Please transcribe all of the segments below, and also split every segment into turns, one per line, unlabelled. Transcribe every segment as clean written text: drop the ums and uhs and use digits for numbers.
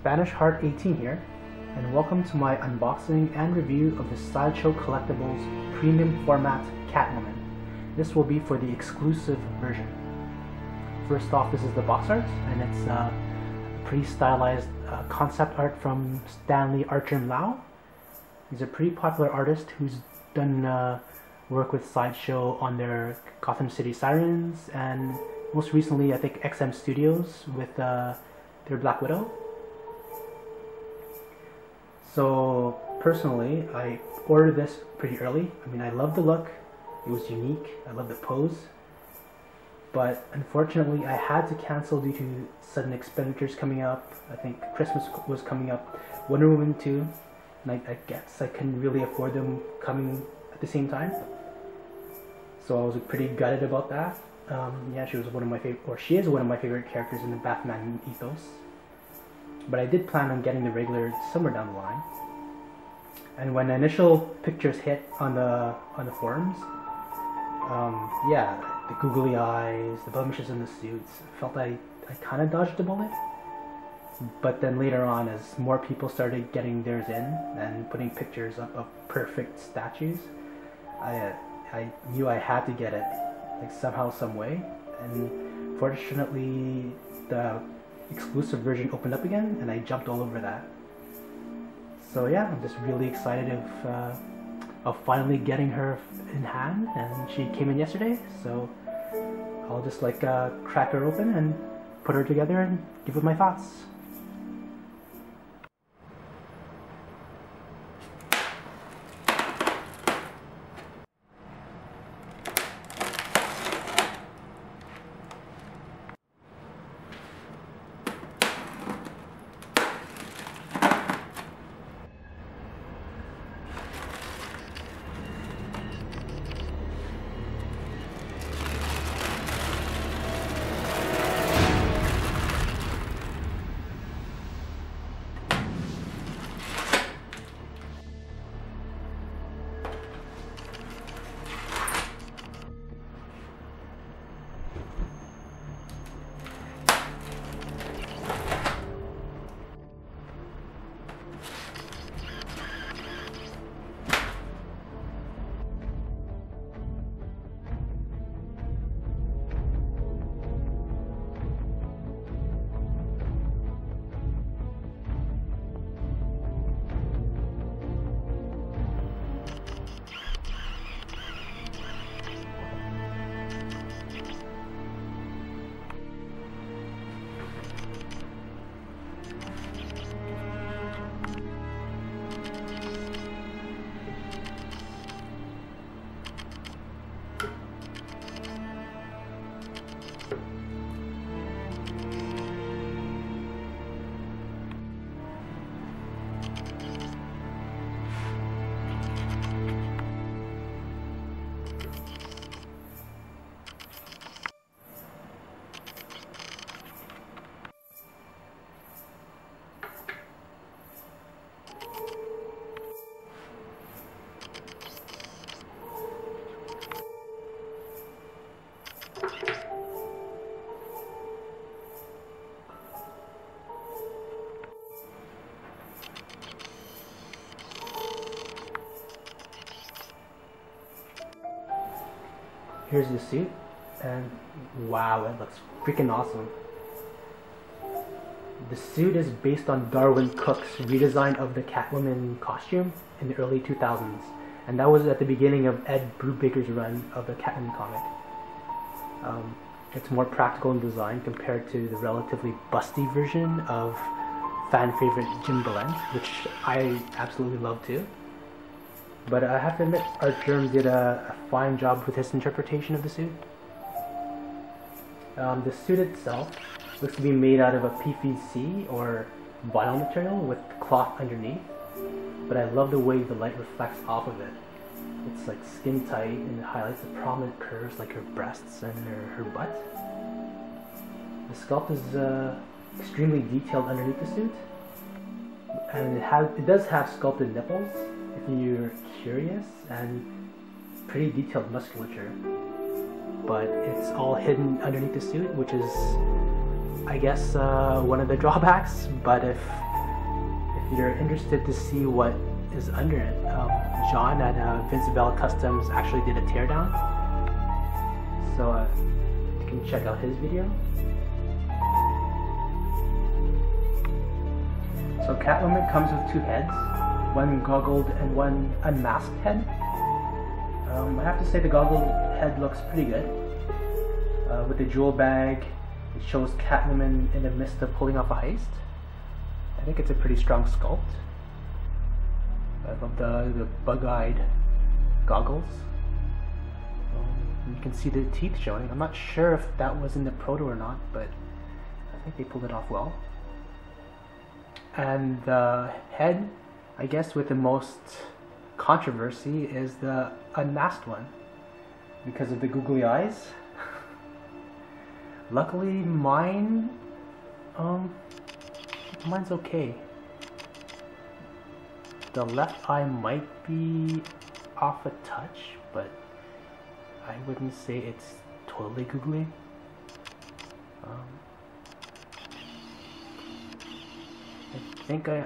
Spanish Heart 18 here, and welcome to my unboxing and review of the Sideshow Collectibles Premium Format Catwoman. This will be for the exclusive version. First off, this is the box art, and it's pretty stylized concept art from Stanley Archern Lau. He's a pretty popular artist who's done work with Sideshow on their Gotham City Sirens, and most recently I think XM Studios with their Black Widow. So personally, I ordered this pretty early. I mean, I love the look, it was unique, I love the pose, but unfortunately I had to cancel due to sudden expenditures coming up. I think Christmas was coming up, Wonder Woman 2, and I guess I couldn't really afford them coming at the same time. So I was pretty gutted about that. Yeah, she was one of my favorite, or she is one of my favorite characters in the Batman ethos. But I did plan on getting the regular somewhere down the line. And when the initial pictures hit on the forums, yeah, the googly eyes, the blemishes in the suits, I felt I kind of dodged a bullet. But then later on, as more people started getting theirs in and putting pictures up of perfect statues, I knew I had to get it, like somehow, some way. And fortunately, the exclusive version opened up again, and I jumped all over that. So yeah, I'm just really excited of finally getting her in hand, and she came in yesterday, so I'll just crack her open and put her together and give it my thoughts. Here's the suit, and wow, it looks freaking awesome. The suit is based on Darwin Cook's redesign of the Catwoman costume in the early 2000s, and that was at the beginning of Ed Brubaker's run of the Catwoman comic. It's more practical in design compared to the relatively busty version of fan favorite Jim Balent, which I absolutely love too. But I have to admit, Archern did a fine job with his interpretation of the suit. The suit itself looks to be made out of a PVC or vinyl material with cloth underneath, but I love the way the light reflects off of it. It's like skin tight and it highlights the prominent curves like her breasts and her butt. The sculpt is extremely detailed underneath the suit, and it does have sculpted nipples if you're curious, and pretty detailed musculature. but it's all hidden underneath the suit, which is, I guess, one of the drawbacks. But if you're interested to see what is under it, John at Vincebell Customs actually did a teardown. So you can check out his video. So Catwoman comes with two heads, one goggled and one unmasked head. I have to say the goggled head looks pretty good. With the jewel bag, it shows Catwoman in the midst of pulling off a heist. I think it's a pretty strong sculpt. I love the bug-eyed goggles. You can see the teeth showing. I'm not sure if that was in the proto or not, but I think they pulled it off well. And the head, I guess with the most controversy, is the unmasked one because of the googly eyes. Luckily mine's okay. The left eye might be off a touch, but I wouldn't say it's totally googly. I think I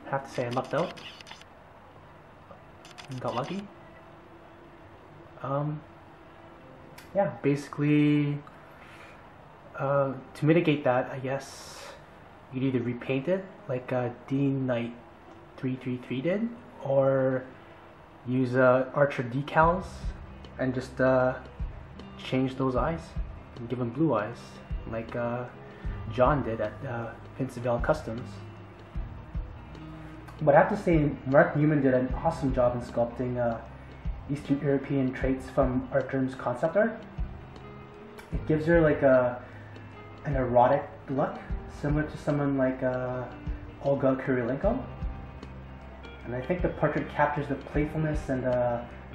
have to say I lucked out and got lucky. Yeah, basically to mitigate that, I guess you'd either repaint it like Dean Knight 333 did, or use Archer decals and just change those eyes and give them blue eyes like John did at Vincebell Customs. But I have to say, Mark Newman did an awesome job in sculpting Eastern European traits from Archer's concept art. It gives her like an erotic look, similar to someone like Olga Kurylenko. And I think the portrait captures the playfulness and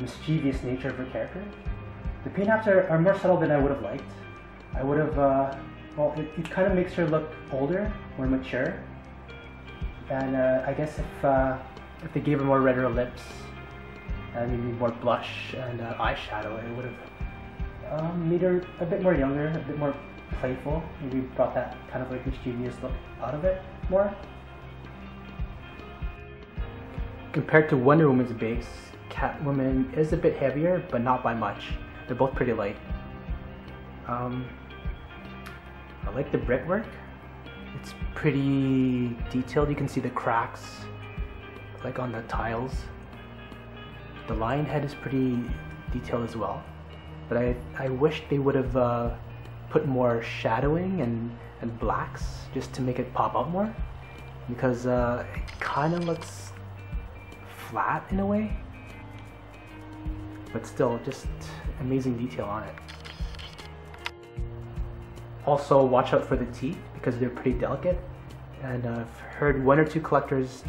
mischievous nature of her character. The paint apps are more subtle than I would have liked. I would have, well, it kind of makes her look older, more mature. And I guess if they gave her more redder lips and maybe more blush and eyeshadow, it would have made her a bit more younger, a bit more playful. Maybe brought that kind of like mischievous look out of it more. Compared to Wonder Woman's base, Catwoman is a bit heavier, but not by much. They're both pretty light. I like the brickwork. It's pretty detailed. You can see the cracks like on the tiles. The lion head is pretty detailed as well. But I wish they would have put more shadowing and blacks just to make it pop out more, because it kind of looks flat in a way, but still just amazing detail on it. Also watch out for the teeth because they're pretty delicate, and I've heard one or two collectors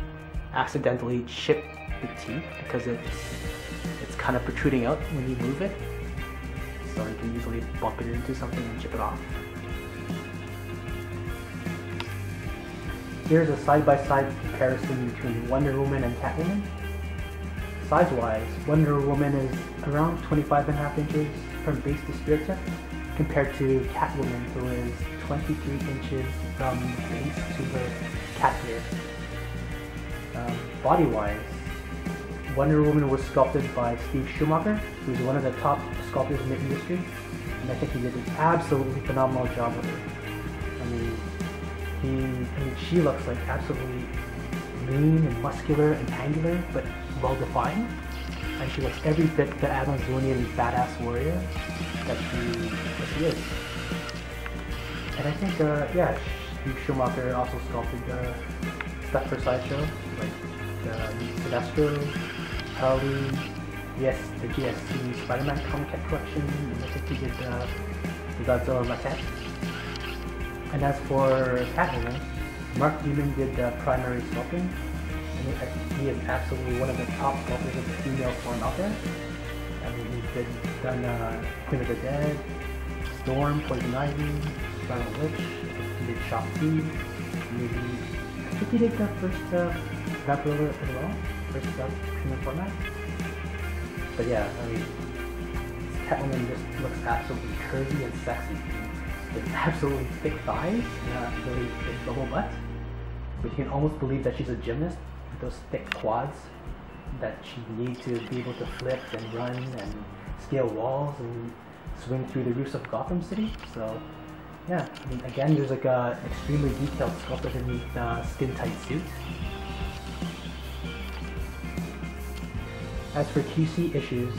accidentally chip the teeth because it's kind of protruding out when you move it, so you can easily bump it into something and chip it off. Here's a side-by-side comparison between Wonder Woman and Catwoman. Size-wise, Wonder Woman is around 25.5 inches from base to spirit tip, compared to Catwoman, who is 23 inches from base to her cat ear. Body-wise, Wonder Woman was sculpted by Steve Schumacher, who's one of the top sculptors in the industry, and I think he did an absolutely phenomenal job with her. I mean, she looks like absolutely lean and muscular and angular, but well defined, and she looks every bit the Amazonian badass warrior that she is. And I think, yeah, Steve Schumacher also sculpted stuff for Sideshow, like the Sinestro, Halloween, yes, the GST Spider-Man comic kit collection, and I think he did the Godzilla maquette. And as for Catwoman, Mark Newman did the primary sculpting, and he is absolutely one of the top sculptors of the female form out there. I mean, he's done Queen of the Dead, Storm, Poison Ivy, Scarlet Witch, he did Shop T, maybe, I think he did the first Vampire as well, first Premium Format. But yeah, I mean, Catwoman just looks absolutely curvy and sexy. With absolutely thick thighs and a really big double butt. but you can almost believe that she's a gymnast with those thick quads that she needs to be able to flip and run and scale walls and swing through the roofs of Gotham City. So yeah, I mean, again, there's like a extremely detailed sculpt underneath the skin-tight suit. As for QC issues,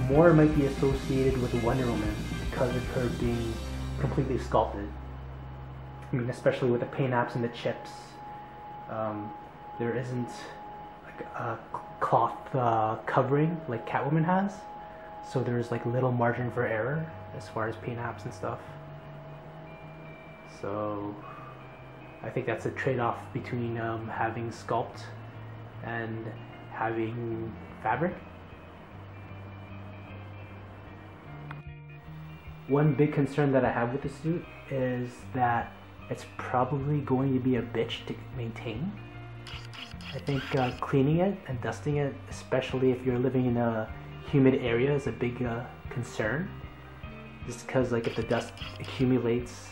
more might be associated with Wonder Woman because of her being completely sculpted. I mean, especially with the paint apps and the chips, there isn't like a cloth covering like Catwoman has, so there's like little margin for error as far as paint apps and stuff. So I think that's a trade-off between having sculpt and having fabric. One big concern that I have with the suit is that it's probably going to be a bitch to maintain. I think cleaning it and dusting it, especially if you're living in a humid area, is a big concern. Just because like if the dust accumulates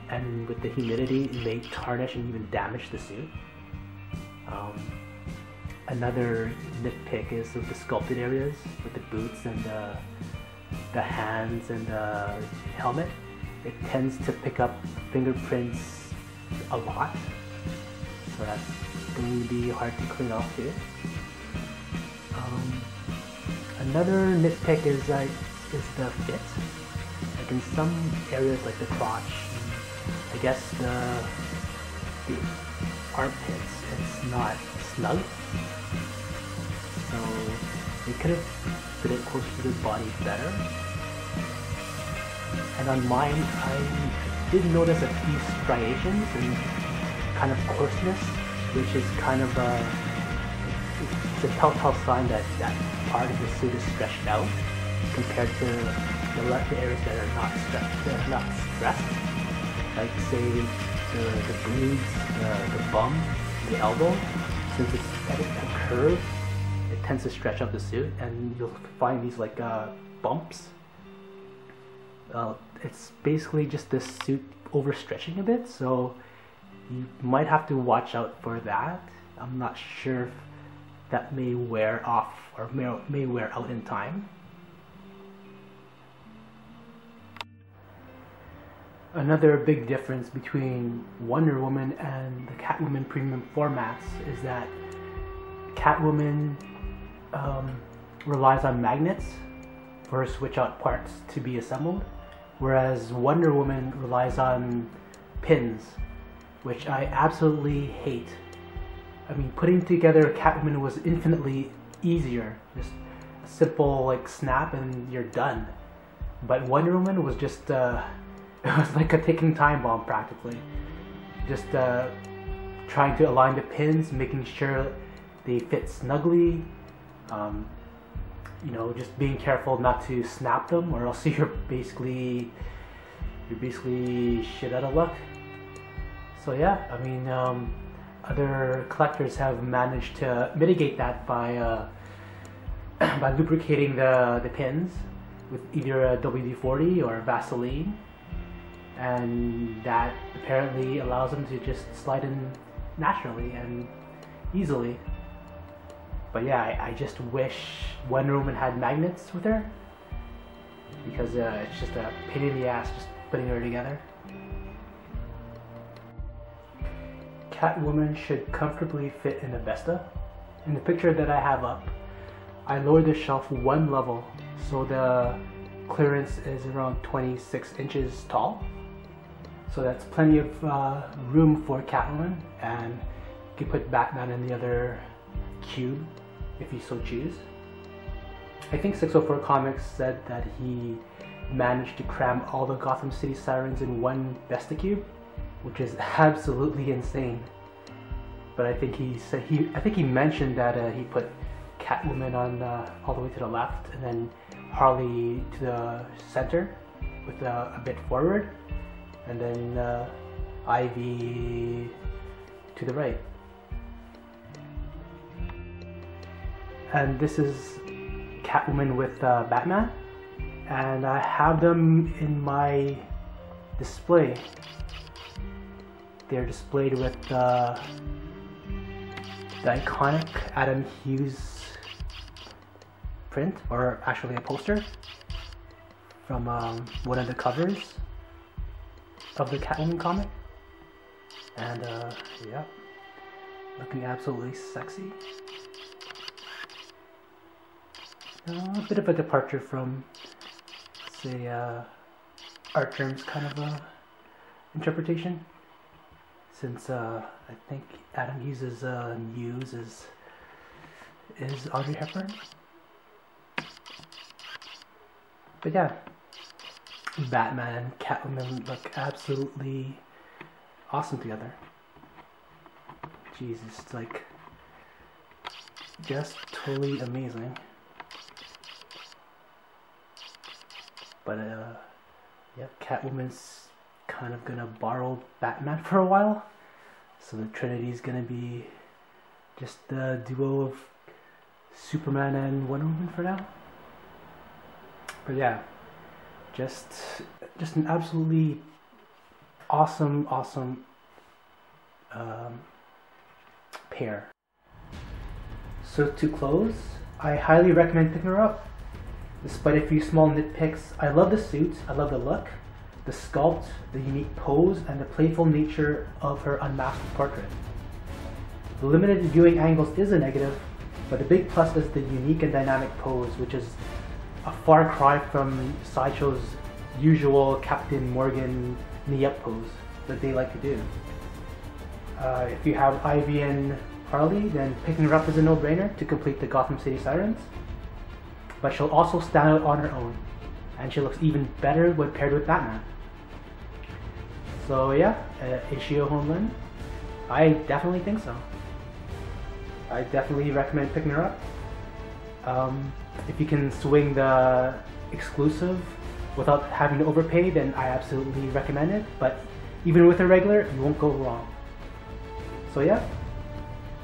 and with the humidity, it may tarnish and even damage the suit. Another nitpick is with the sculpted areas, with the boots and the hands and the helmet. It tends to pick up fingerprints a lot, so that's going to be hard to clean off too. Another nitpick is the fit. Like in some areas, like the crotch, I guess the armpits, it's not snug. So they could have fit it closer to the body better. And on mine, I did notice a few striations and kind of coarseness, which is kind of it's a telltale sign that that part of the suit is stretched out compared to the areas that are not stretched, that are not stressed. Like say the glutes, the bum, the elbow, since it's at a curve, it tends to stretch out the suit, and you'll find these like bumps. It's basically just the suit overstretching a bit, so you might have to watch out for that. I'm not sure if that may wear off or may wear out in time. Another big difference between Wonder Woman and the Catwoman Premium Formats is that Catwoman relies on magnets for her switch out parts to be assembled, whereas Wonder Woman relies on pins, which I absolutely hate. I mean, putting together Catwoman was infinitely easier, just a simple like snap and you're done. But Wonder Woman was just it was like a ticking time bomb practically. Just trying to align the pins, making sure they fit snugly. You know, just being careful not to snap them, or else you're basically shit out of luck. So yeah, I mean, other collectors have managed to mitigate that by by lubricating the pins with either a WD-40 or Vaseline, and that apparently allows them to just slide in naturally and easily. But yeah, I just wish Wonder Woman had magnets with her, because it's just a pain in the ass just putting her together. Catwoman should comfortably fit in a Vesta. In the picture that I have up, I lowered the shelf one level, so the clearance is around 26 inches tall. So that's plenty of room for Catwoman, and you can put Batman in the other cube if you so choose. I think 604 Comics said that he managed to cram all the Gotham City sirens in one Vesta cube, which is absolutely insane. But I think he said he mentioned that he put Catwoman on all the way to the left, and then Harley to the center with a bit forward, and then Ivy to the right. And this is Catwoman with Batman, and I have them in my display. They're displayed with the iconic Adam Hughes print, or actually a poster from one of the covers of the Catwoman comic. And yeah, looking absolutely sexy. A bit of a departure from, say, Artgerm's kind of interpretation, since I think Adam Hughes' muse is Audrey Hepburn. But yeah, Batman and Catwoman look absolutely awesome together. Jesus, it's like just totally amazing. But yeah, Catwoman's kind of gonna borrow Batman for a while, so the Trinity's gonna be just the duo of Superman and Wonder Woman for now. But yeah, just an absolutely awesome pair. So to close, I highly recommend picking her up. Despite a few small nitpicks, I love the suit, I love the look, the sculpt, the unique pose, and the playful nature of her unmasked portrait. The limited viewing angles is a negative, but the big plus is the unique and dynamic pose, which is a far cry from Sideshow's usual Captain Morgan knee-up pose that they like to do. If you have Ivy and Harley, then picking her up is a no-brainer to complete the Gotham City Sirens. But she'll also stand out on her own, and she looks even better when paired with Batman. So yeah, is she a home run? I definitely think so. I definitely recommend picking her up. If you can swing the exclusive without having to overpay, then I absolutely recommend it. But even with a regular, you won't go wrong. So yeah,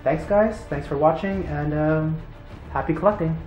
thanks guys, thanks for watching, and happy collecting.